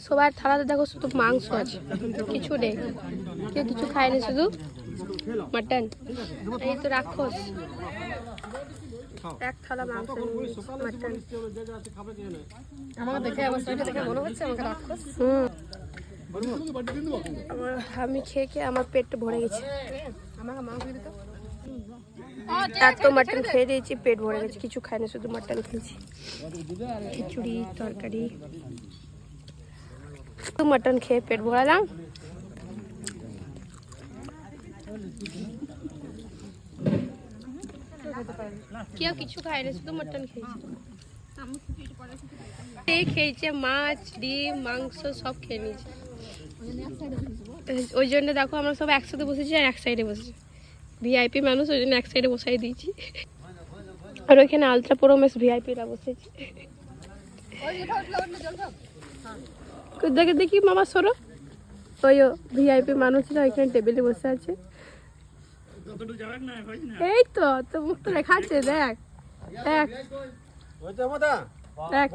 সবার থালাতে দেখো শুধু মাংস আছে, কিছু নেই, কেউ কিছু খায়নি, শুধু মাটন। এই তো রাক্ষস, এক থালা মাংস, মাটন। আমাকে দেখে আবার শরীরটা দেখে মনে হচ্ছে আমাকে রাক্ষস। আমি খেয়ে খেয়ে আমার পেট ভরে গেছে। আমাকে মাংস দিতে তো। এত মাটন খেয়ে দিয়েছি, পেট ভরে গেছে, কিছু খাইনি, শুধু মাটন খেয়েছি। খিচুড়ি, তরকারি, শুধু মাটন খেয়ে পেট ভরালাম। কেউ কিছু খায়নি, শুধু মাটন খেয়েছি। খেয়েছে মাছ, ডিম, মাংস সব খেয়ে নিয়েছে। ওই জন্য দেখো আমরা সব একসাথে বসেছি আর এক সাইডে বসেছি। ভিআইপি মানুষ, ওই জন্য এক সাইডে বসাই দিয়েছি। আর ওইখানে আলট্রা প্রো ম্যাক্স ভিআইপিরা বসেছে। দেখে দেখি মামা সরো, ওই ভিআইপি মানুষরা ওইখানে টেবিলে বসে আছে। এই তো তো মুখ তো দেখাচ্ছে, দেখ দেখ দেখ।